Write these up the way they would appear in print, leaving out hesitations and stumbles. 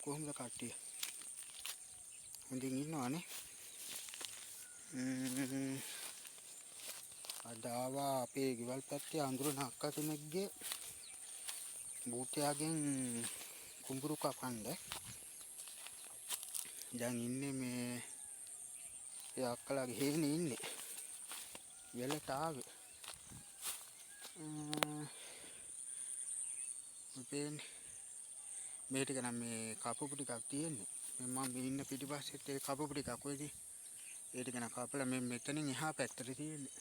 කොහොමද කට්ටිය? හොඳින් ඉන්නවනේ. අද ආවා අපේ ගෙවල් පැත්තේ අඳුරන අක්කා කෙනෙක්ගේ බූටයාගෙන් කුඹුරු කපන්න. දැන් ඉන්නේ මේ ඒ අක්කලාගේ හේනේ ඉන්නේ. වෙලට ආවේ. මේ ටික නම් මේ කපපු ටිකක් තියෙන්නේ. මම ඉන්න පිටිපස්සෙත් ඒ කපපු ටිකක් ඔයදී. ඒ ටික නම් කපලා මේ මෙතනින් එහා පැත්තට තියෙන්නේ.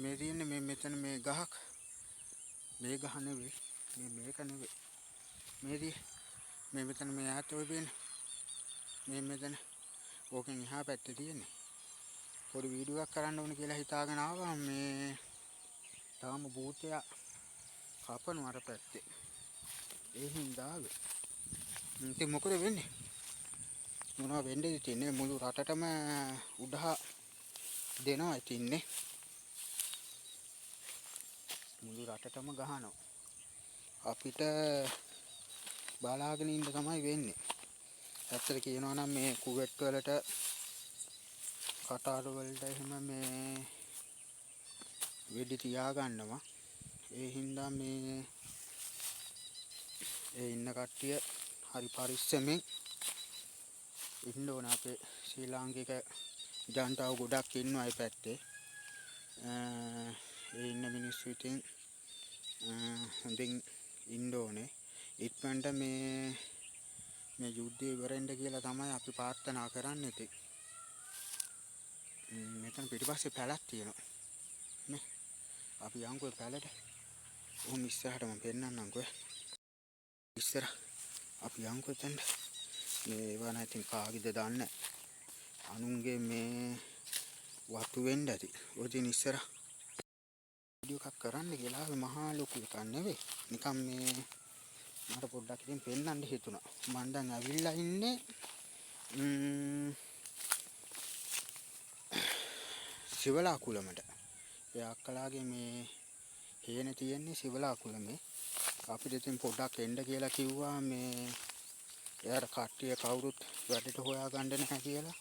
මේ තියෙන්නේ මේ මෙතන මේ ගහක්. මේ ගහ නෙවෙයි. මේක නෙවෙයි. මේ මෙතන මේ ඈත ඔය පේන. මේ මෙතන ඕකෙන් එහා පැත්තේ තියෙන්නේ. පොඩි වීඩියෝ එකක් කරන්න ඕන කියලා හිතාගෙන ආවා. මේ තාම බූටයා කපනවා අර පැත්තේ. ඒ හින්දා ආවේ. ඉතින් මොකද වෙන්නේ? මොනවා වෙන්නේ ඉතින් මුළු රටටම උඩහා දෙනවා ඉතින්නේ. මුළු රටටම ගහනවා. අපිට බලාගෙන ඉන්න තමයි වෙන්නේ. ඇත්තට කියනවා නම් මේ කුවෙට් වලට කටාර වලට එහෙම මේ වෙඩි තියා ගන්නවා. ඒ හින්දා මේ ඒ ඉන්න කට්ටිය හරි පරිස්සමෙන් ඉන්න ඕන. අපේ ශ්‍රී ලාංකික ජනතාව ගොඩක් ඉන්නවා ඒ පැත්තේ. ඒ ඉන්න මිනිස්සු ඉතින් හොඳින් ඉන්න ඕනේ. ඉක්මනට මේ යුද්ධය ඉවරෙන්න කියලා තමයි අපි ප්‍රාර්ථනා කරන්නේ ඉතින්. මෙතන පිටිපස්සේ පැලක් තියෙනවා. නේ. අපි යන්කෝ පැලට. උන් ඉස්සරහට මම පෙන්නන්නම්කෝ. ඉස්සර අපි යන්කෝ එතනට. මේ ඒවා නැතිනම් කාගෙද දන්නේ. අනුන්ගේ මේ වතු වෙන්න ඇති. ඔතින් ඉස්සර වීඩියෝ එකක් කරන්න කියලා මහා ලොකු එකක් නෙවෙයි. නිකන් මේ මට පොඩ්ඩක් ඉතින් පෙන්නන්න හිතුණා. මම දැන් ඇවිල්ලා ඉන්නේ සිවලා කුලමට. ඒ අක්කලාගේ මේ හේන තියෙන්නේ සිවලා කුලමේ. අපිට ඉතින් පොඩ්ඩක් එන්න කියලා කිව්වා. මේ එයාට කට්ටිය කවුරුත් වැඩට හොයාගන්න නැහැ කියලා.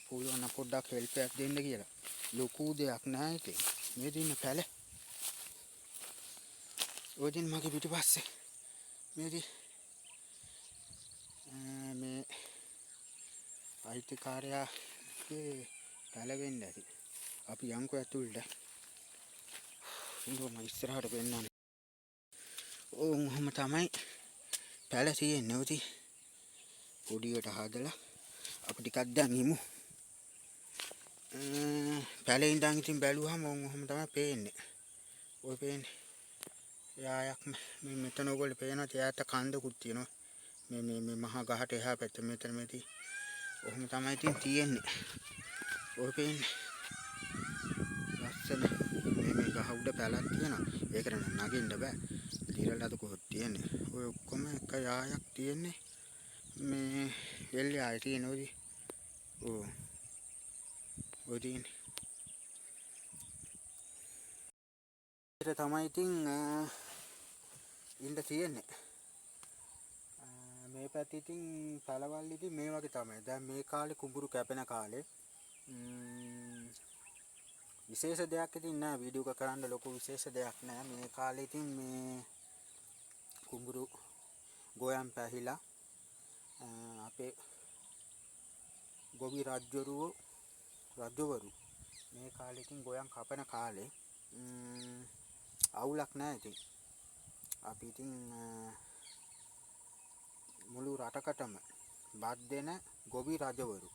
පුළුවන් නම් පොඩ්ඩක් හෙල්ප් එකක් දෙන්න කියලා. ලොකු දෙයක් නෑ ඉතින්. මේ දින පැල. ඔය දින මගේ පිටිපස්සේ. මේ අයිතිකාරයාගේ පැල වෙන්න ඇති. අපි යන්කෝ ඇතුළට. ඉතින් මම ඉස්සරහට පෙන්නන්න. ඔහොම තමයි පැල තියෙන්නේ. ඔති පොඩියට හදලා අපි ටිකක් දැන් ඉමු. පැලේ ඉඳන් ඉතින් බැලුවාම ඔහොම තමයි පේන්නේ. ඔය පේන්නේ. යායක් මේ මෙතන ඔයගොල්ලෝ පේනවා ත්‍යාත කන්දකුත් තියෙනවා. මේ මහා ගහට එහා පැත්තේ මෙතන මේ ඔහොම තමයි ඉතින් තියෙන්නේ. ඔය පේන්නේ. ලස්සන මේ ගහ උඩ පැලක් තියෙනවා. ඒකට නගින්න බෑ. ඉතිරලද කොහොත් තියෙන්නේ. ඔය ඔක්කොම එක යායක් තියෙන්නේ. මේ එල්ලේ ආයේ තියෙන ඔය තියෙන්නේ. ඒක තමයි ඉතින් ඉන්න තියෙන්නේ. මේ පැත්තේ ඉතින් පළවල් ඉතින් මේ වගේ තමයි. දැන් මේ කාලේ කුඹුරු කැපෙන කාලේ. විශේෂ දෙයක් ඉතින් නෑ. වීඩියෝ එක කරන්න ලොකු විශේෂ දෙයක් නෑ. මේ කාලේ ඉතින් මේ කුඹුරු ගෝයන් පැහිලා අපේ ගොවි රජවරු මේ කාලේ ඉතින් ගෝයන් කපන කාලේ අවුලක් නෑ ඉතින්. අපි ඉතින් මුළු රටකටම බත් දෙන ගොවි රජවරු.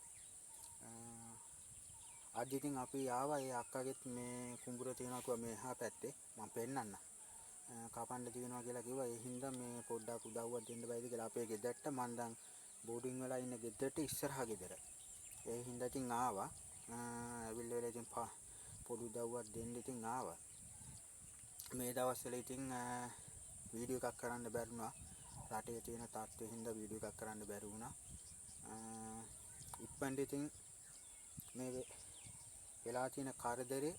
අද ඉතින් අපි ආවා ඒ අක්කගෙත් මේ කුඹුර තියෙනවා කිව්වා මේ එහා පැත්තේ. මම පෙන්නන්න. කපන්න තියෙනවා කියලා කිව්වා. ඒ හින්දා මේ පොඩ්ඩක් උදව්වක් දෙන්න බෑද කියලා අපේ ගෙදරට මම දැන් බෝඩින් වල ඉන්න ගෙදරට ඉස්සරහා ගෙදර. ඒ හින්දා ඉතින් ආවා. ඇවිල්ලා ඉතින් පොඩි උදව්වක් දෙන්න ඉතින් ආවා. මේ දවස්වල ඉතින් වීඩියෝ එකක් කරන්න බැරි වුණා. රටේ තියෙන තත්ත්වෙ හින්දා වීඩියෝ එකක් කරන්න බැරි වුණා. ඉක්මනට ඉතින් මේ වෙලා තියෙන කරදරේ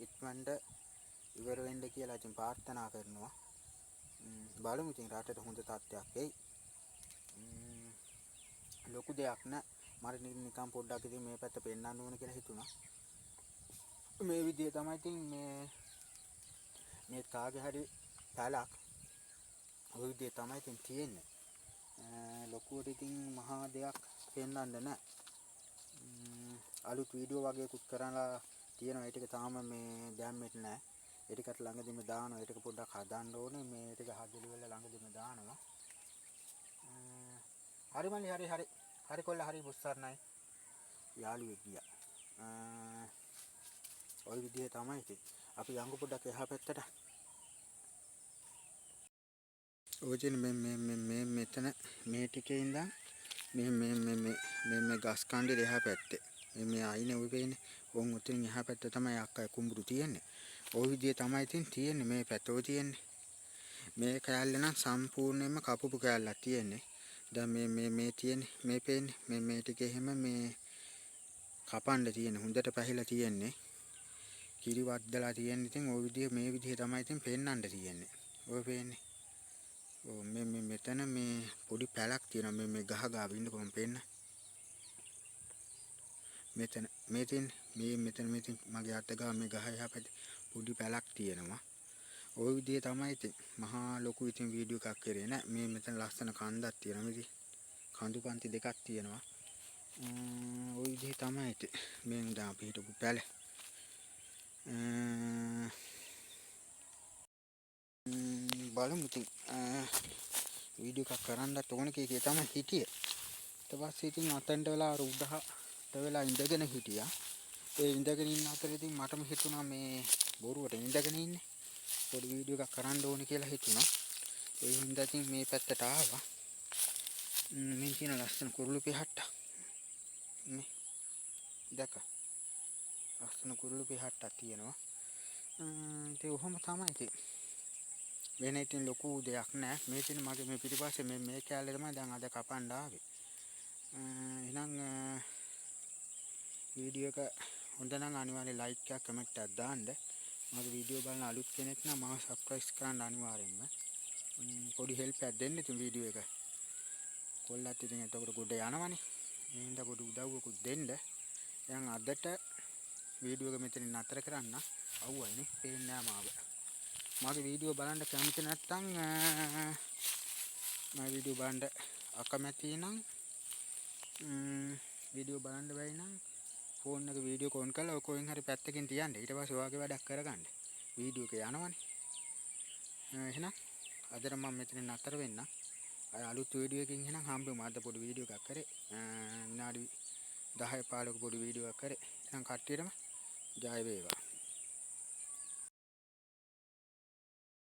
ඉක්මනට ඉවර වෙන්න කියලා ඉතින් ප්‍රාර්ථනා කරනවා. බලමු ඉතින් රටට හොඳ තත්ත්වයක් එයි. ලොකු දෙයක් නෑ. මට නිකන් පොඩ්ඩක් ඉතින් මේ පැත්ත පෙන්නන්න ඕන කියලා හිතුණා. මේ විදිය තමයි ඉතින් මේ කාගේ හරි පැලක් ওই විදිය තමයි ඉතින් තියෙන්නේ. ලොකුවට ඉතින් මහා දෙයක් පෙන්වන්න නෑ. අලුත් වීඩියෝ වගේකුත් කරලා තියෙනවා. ඒ ටික තාම මේ දැම්මෙත් නෑ. ඒ ටිකට ළඟදිම දානවා. ඒ ටික පොඩ්ඩක් හදන්න ඕනේ. මේ ටික හදලි වල ළඟදිම දානවා. හරි මල්ලි හරි කොල්ල හරි බුස්සarnයි යාළුවෙක් ගියා. ওই විදිය තමයි ඉතින්. අපි යංගු පොඩ්ඩක් එහා පැත්තට. ඔය තියෙන මේ මෙතන මේ ටිකේ ඉඳන් මේ ගස් කණ්ඩේ එහා පැත්තේ. මේ ආයිනේ ඔය පේන්නේ. ඕන් උතින් එහා පැත්තේ තමයි අක්කයි කුඹුරු තියෙන්නේ. ওই විදිය තමයි ඉතින් තියෙන්නේ මේ පැත්තෝ තියෙන්නේ. මේ කෑල්ල නම් සම්පූර්ණයෙන්ම කපපු කෑල්ලක් තියෙන්නේ. දැන් මේ තියෙන්නේ මේ පේන්නේ මේ ටිකේ හැම මේ කපන්න තියෙන්නේ. හොඳට පැහිලා තියෙන්නේ. කිරි වද්දලා තියෙන්නේ. ඉතින් ওই විදිය මේ විදිය තමයි ඉතින් පෙන්නන්න තියෙන්නේ. ඔය පේන්නේ. ඔව් මෙතන මේ පොඩි පැලක් තියෙනවා. මේ ගහ ගාව ඉන්න කොහොම පේන්න. මෙතන මෙතන මගේ අත ගාව මේ ගහ එහා පැත්තේ පොඩි පැලක් තියෙනවා. ওই විදිය තමයි ඉතින් මහා ලොකු ඉතින් වීඩියෝ එකක් කරේ නෑ. මේ මෙතන ලස්සන කන්දක් තියෙනවා. මේ කඳු පන්ති දෙකක් තියෙනවා. ওই විදිය තමයි ඉතින් මෙන් දැන් අපි හිටපු පැල. බලමු ඉතින් වීඩියෝ එකක් කරන්නත් ඕන කීකේ තමයි හිටියේ. ඊට පස්සේ ඉතින් අතෙන්ට වෙලා අර උඩහට වෙලා ඉඳගෙන හිටියා. ඒ ඉඳගෙන ඉන්න අතරේ ඉතින් මටම හිතුණා මේ බොරුවට ඉඳගෙන ඉන්නේ. පොඩි වීඩියෝ එකක් කරන්න ඕනේ කියලා හිතුණා. ඒ හින්දා ඉතින් මේ පැත්තට ආවා. මේ තියෙන ලස්සන කුරුළු පිහට්ට. මේ දැක්ක. ලස්සන කුරුළු පිහට්ටක් තියෙනවා. ඉතින් ඔහොම තමයි ඉතින්. වෙන ඉතින් ලොකු දෙයක් නෑ. මේ තියෙන මගේ මේ පිටිපස්සේ මේ කැලේ තමයි දැන් අද කපන්න ආවේ. එහෙනම් වීඩියෝ එක හොඳ නම් අනිවාර්යෙන් ලයික් එකක් කමෙන්ට් එකක් දාන්න. මගේ වීඩියෝ බලන අලුත් කෙනෙක් නම් මාව සබ්ස්ක්‍රයිබ් කරන්න අනිවාර්යෙන්ම. පොඩි හෙල්ප් එකක් දෙන්න ඉතින් වීඩියෝ එක. කොල්ලත් ඉතින් එතකොට ගොඩ යනවනේ. ඒ හින්දා පොඩි උදව්වකුත් දෙන්න. දැන් අදට වීඩියෝ එක මෙතනින් නතර කරන්න. අවුවයිනේ. පේන්නේ නැහැ මාව. මගේ වීඩියෝ බලන්න කැමති නැත්නම් මගේ වීඩියෝ බලන්න අකමැති නම් වීඩියෝ බලන්න බැයි නම් ෆෝන් එක වීඩියෝ කොන් කරලා ඔය කොහෙන් හරි පැත්තකින් තියන්න. ඊට පස්සේ ඔයාගේ වැඩක් කරගන්න. වීඩියෝ එක යනවනේ. එහෙනම් අදට මම මෙතනින් නතර වෙන්න. අය අලුත් වීඩියෝ එකකින් එහෙනම් හම්බෙමු. අද පොඩි වීඩියෝ එකක් කරේ. විනාඩි 10 15ක පොඩි වීඩියෝ එකක් කරේ. එහෙනම් කට්ටියටම ජය වේවා.